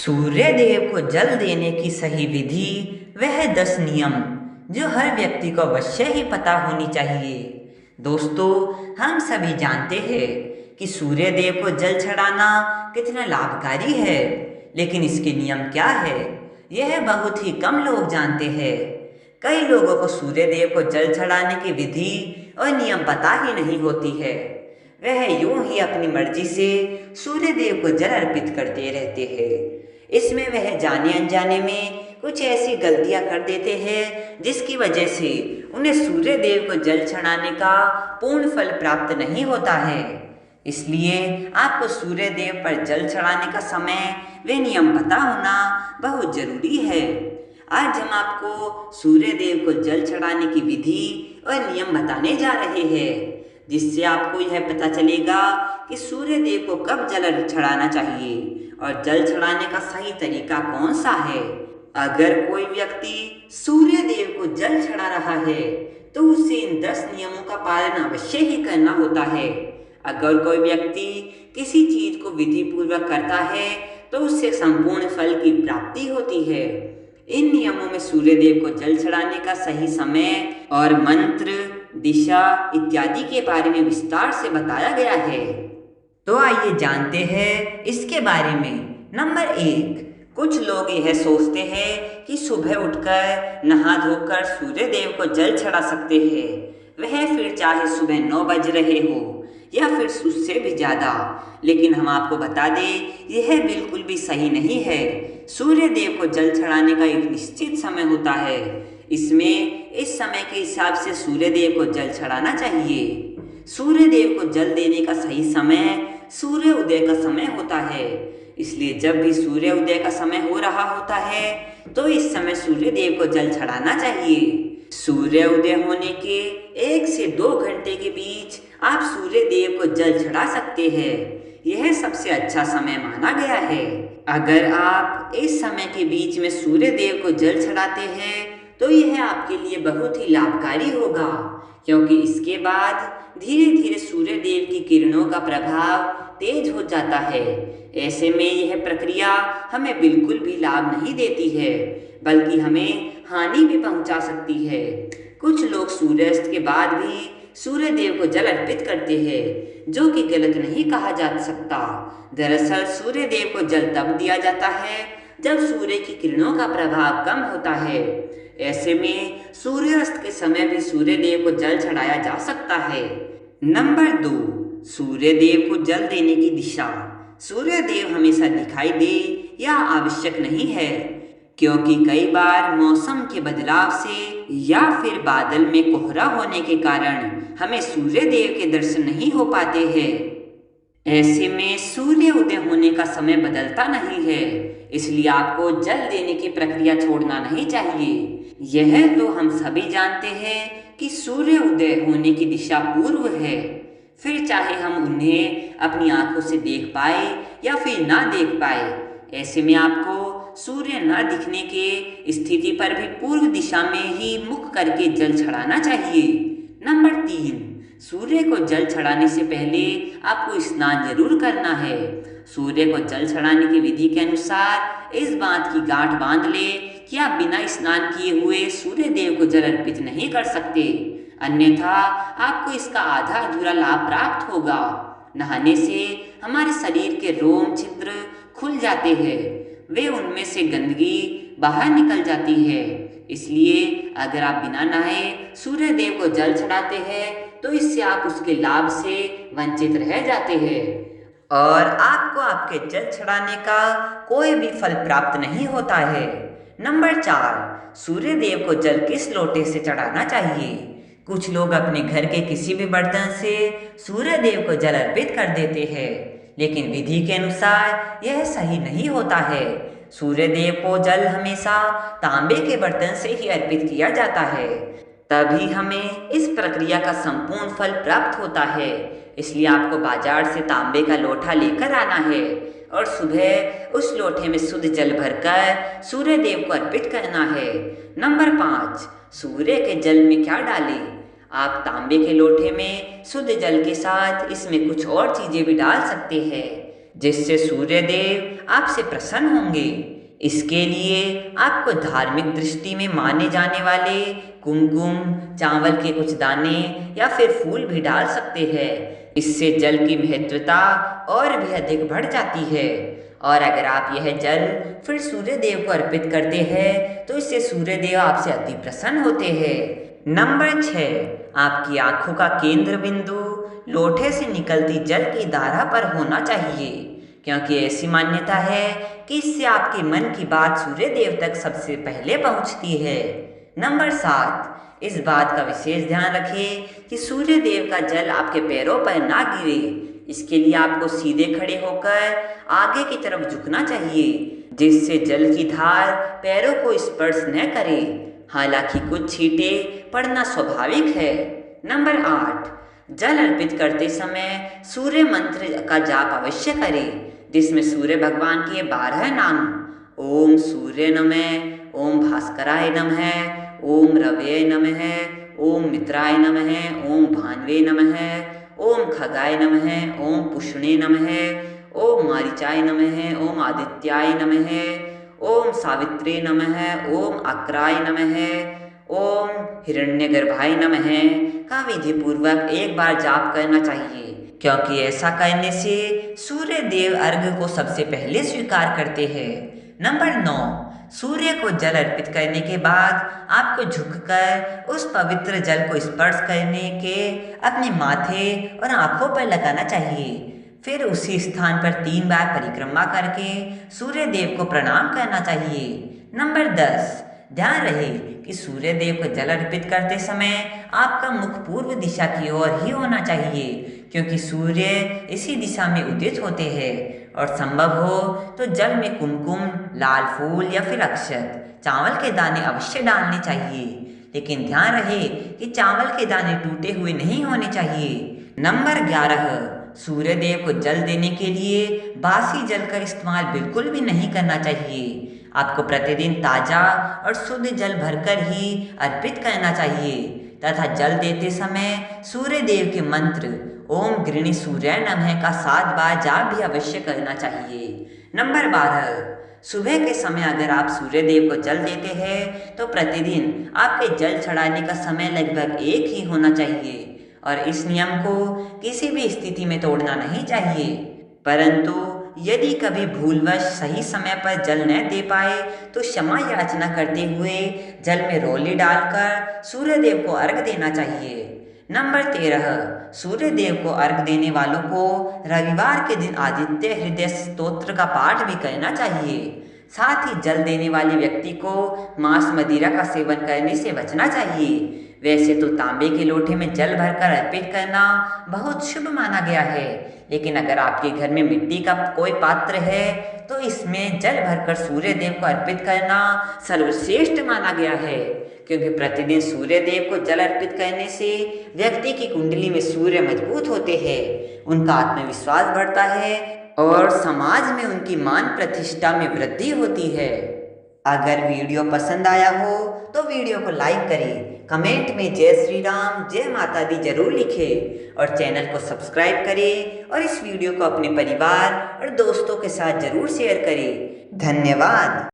सूर्य देव को जल देने की सही विधि वह 10 नियम जो हर व्यक्ति को अवश्य ही पता होनी चाहिए। दोस्तों, हम सभी जानते हैं कि सूर्य देव को जल चढ़ाना कितना लाभकारी है, लेकिन इसके नियम क्या है यह बहुत ही कम लोग जानते हैं। कई लोगों को सूर्य देव को जल चढ़ाने की विधि और नियम पता ही नहीं होती है। वह यूं ही अपनी मर्जी से सूर्य देव को जल अर्पित करते रहते हैं। इसमें वह जाने अनजाने में कुछ ऐसी गलतियां कर देते हैं जिसकी वजह से उन्हें सूर्य देव को जल चढ़ाने का पूर्ण फल प्राप्त नहीं होता है। इसलिए आपको सूर्य देव पर जल चढ़ाने का समय व नियम पता होना बहुत जरूरी है। आज हम आपको सूर्य देव को जल चढ़ाने की विधि और नियम बताने जा रहे हैं, जिससे आपको यह पता चलेगा कि सूर्य देव को कब जल चढ़ाना चाहिए और जल चढ़ाने का सही तरीका कौन सा है। अगर कोई व्यक्ति सूर्य देव को जल चढ़ा रहा है तो उसे इन 10 नियमों का पालन अवश्य ही करना होता है। अगर कोई व्यक्ति किसी चीज को विधि पूर्वक करता है तो उससे संपूर्ण फल की प्राप्ति होती है। इन नियमों में सूर्य देव को जल चढ़ाने का सही समय और मंत्र, दिशा इत्यादि के बारे में विस्तार से बताया गया है। तो आइए जानते हैं इसके बारे में। नंबर 1, कुछ लोग यह सोचते हैं कि सुबह उठकर नहा धोकर सूर्य देव को जल चढ़ा सकते हैं। वह फिर चाहे सुबह 9 बज रहे हो या फिर उससे भी ज़्यादा, लेकिन हम आपको बता दें यह बिल्कुल भी सही नहीं है। सूर्य देव को जल चढ़ाने का एक निश्चित समय होता है। इसमें इस समय के हिसाब से सूर्य देव को जल चढ़ाना चाहिए। सूर्य देव को जल देने का सही समय सूर्य उदय का समय होता है। इसलिए जब भी सूर्य उदय का समय हो रहा होता है तो इस समय सूर्य देव को जल चढ़ाना चाहिए। सूर्य उदय होने के 1 से 2 घंटे के बीच आप सूर्य देव को जल चढ़ा सकते हैं। यह सबसे अच्छा समय माना गया है। अगर आप इस समय के बीच में सूर्य देव को जल चढ़ाते हैं तो यह आपके लिए बहुत ही लाभकारी होगा, क्योंकि इसके बाद धीरे धीरे सूर्य देव की किरणों का प्रभाव तेज हो जाता है। ऐसे में यह प्रक्रिया हमें बिल्कुल भी लाभ नहीं देती है, बल्कि हमें हानि भी पहुंचा सकती है। कुछ लोग सूर्यास्त के बाद भी सूर्य देव को जल अर्पित करते हैं, जो कि गलत नहीं कहा जा सकता। दरअसल सूर्य देव को जल तब दिया जाता है जब सूर्य की किरणों का प्रभाव कम होता है। ऐसे में सूर्यास्त के समय भी सूर्य देव को जल चढ़ाया जा सकता है। नंबर 2, सूर्य देव को जल देने की दिशा। सूर्य देव हमेशा दिखाई दे यह आवश्यक नहीं है, क्योंकि कई बार मौसम के बदलाव से या फिर बादल में कोहरा होने के कारण हमें सूर्य देव के दर्शन नहीं हो पाते हैं। ऐसे में सूर्य उदय होने का समय बदलता नहीं है, इसलिए आपको जल देने की प्रक्रिया छोड़ना नहीं चाहिए। यह तो हम सभी जानते हैं कि सूर्य उदय होने की दिशा पूर्व है, फिर चाहे हम उन्हें अपनी आंखों से देख पाए या फिर ना देख पाए। ऐसे में आपको सूर्य न दिखने के स्थिति पर भी पूर्व दिशा में ही मुख करके जल चढ़ाना चाहिए। नंबर 3, सूर्य को जल चढ़ाने से पहले आपको स्नान जरूर करना है। सूर्य को जल चढ़ाने की विधि के अनुसार इस बात की गांठ बांध ले कि आप बिना स्नान किए हुए सूर्य देव को जल अर्पित नहीं कर सकते, अन्यथा आपको इसका आधा अधूरा लाभ प्राप्त होगा। नहाने से हमारे शरीर के रोम छिद्र खुल जाते हैं, वे उनमें से गंदगी बाहर निकल जाती है। इसलिए अगर आप बिना नहाए सूर्य देव को जल चढ़ाते हैं तो इससे आप उसके लाभ से वंचित रह जाते हैं और आपको आपके जल चढ़ाने का कोई भी फल प्राप्त नहीं होता है। नंबर 4, सूर्य देव को जल किस लोटे से चढ़ाना चाहिए। कुछ लोग अपने घर के किसी भी बर्तन से सूर्य देव को जल अर्पित कर देते हैं, लेकिन विधि के अनुसार यह सही नहीं होता है। सूर्य देव को जल हमेशा तांबे के बर्तन से ही अर्पित किया जाता है, तभी हमें इस प्रक्रिया का संपूर्ण फल प्राप्त होता है। इसलिए आपको बाजार से तांबे का लोटा लेकर आना है और सुबह उस लोटे में शुद्ध जल भरकर सूर्य देव को अर्पित करना है। नंबर 5, सूर्य के जल में क्या डालें। आप तांबे के लोटे में शुद्ध जल के साथ इसमें कुछ और चीजें भी डाल सकते हैं। जिससे सूर्य देव आपसे प्रसन्न होंगे। इसके लिए आपको धार्मिक दृष्टि में माने जाने वाले कुमकुम, चावल के कुछ दाने या फिर फूल भी डाल सकते हैं। इससे जल की महत्वता और भी अधिक बढ़ जाती है। और अगर आप यह जल फिर सूर्य देव को अर्पित करते हैं तो इससे सूर्य देव आपसे अति प्रसन्न होते हैं। नंबर 6, आपकी आंखों का केंद्र बिंदु लोटे से निकलती जल की धारा पर होना चाहिए, क्योंकि ऐसी मान्यता है कि इससे आपके मन की बात सूर्य देव तक सबसे पहले पहुंचती है। नंबर 7, इस बात का विशेष ध्यान रखें कि सूर्य देव का जल आपके पैरों पर ना गिरे। इसके लिए आपको सीधे खड़े होकर आगे की तरफ झुकना चाहिए, जिससे जल की धार पैरों को स्पर्श न करे। हालांकि कुछ छींटे पड़ना स्वाभाविक है। नंबर 8, जल अर्पित करते समय सूर्य मंत्र का जाप अवश्य करें, जिसमें सूर्य भगवान के 12 नाम ओम सूर्य नमः, ओम भास्कराय नमः, ओम रवये नमः, ओम मित्राय नमः, ओम भान्वे नमः, ओम खगाय नमः, ओम पुष्णे नमः, ओम मारीचाय नमः, ओम आदित्याय नमः, ओम सावित्रे नमः, ओम अक्राय नमः, ओम हिरण्यगर्भाय नमः का विधि पूर्वक एक बार जाप करना चाहिए, क्योंकि ऐसा करने से सूर्य देव अर्घ्य को सबसे पहले स्वीकार करते हैं। नंबर 9, सूर्य को जल अर्पित करने के बाद आपको झुककर उस पवित्र जल को स्पर्श करने के अपने माथे और आंखों पर लगाना चाहिए। फिर उसी स्थान पर 3 बार परिक्रमा करके सूर्य देव को प्रणाम करना चाहिए। नंबर 10, ध्यान रहे कि सूर्य देव को जल अर्पित करते समय आपका मुख पूर्व दिशा की ओर ही होना चाहिए, क्योंकि सूर्य इसी दिशा में उदित होते हैं। और संभव हो तो जल में कुमकुम, लाल फूल या फिर अक्षत, चावल के दाने अवश्य डालने चाहिए, लेकिन ध्यान रहे कि चावल के दाने टूटे हुए नहीं होने चाहिए। नंबर 11, सूर्य देव को जल देने के लिए बासी जल का इस्तेमाल बिल्कुल भी नहीं करना चाहिए। आपको प्रतिदिन ताजा और शुद्ध जल भरकर ही अर्पित करना चाहिए तथा जल देते समय सूर्य देव के मंत्र ओम गृणी सूर्याय नमः का 7 बार जाप भी अवश्य करना चाहिए। नंबर 12, सुबह के समय अगर आप सूर्य देव को जल देते हैं तो प्रतिदिन आपके जल चढ़ाने का समय लगभग एक ही होना चाहिए और इस नियम को किसी भी स्थिति में तोड़ना नहीं चाहिए। परंतु यदि कभी भूलवश सही समय पर जल न दे पाए तो क्षमा याचना करते हुए जल में रोली डालकर सूर्य देव को अर्घ देना चाहिए। नंबर 13, सूर्य देव को अर्घ देने वालों को रविवार के दिन आदित्य हृदय स्तोत्र का पाठ भी करना चाहिए। साथ ही जल देने वाले व्यक्ति को मांस मदिरा का सेवन करने से बचना चाहिए। वैसे तो तांबे के लोटे में जल भरकर अर्पित करना बहुत शुभ माना गया है, लेकिन अगर आपके घर में मिट्टी का कोई पात्र है तो इसमें जल भरकर सूर्य देव को अर्पित करना सर्वश्रेष्ठ माना गया है, क्योंकि प्रतिदिन सूर्य देव को जल अर्पित करने से व्यक्ति की कुंडली में सूर्य मजबूत होते हैं, उनका आत्मविश्वास बढ़ता है और समाज में उनकी मान प्रतिष्ठा में वृद्धि होती है। अगर वीडियो पसंद आया हो तो वीडियो को लाइक करें, कमेंट में जय श्री राम, जय माता दी जरूर लिखें और चैनल को सब्सक्राइब करें और इस वीडियो को अपने परिवार और दोस्तों के साथ जरूर शेयर करें। धन्यवाद।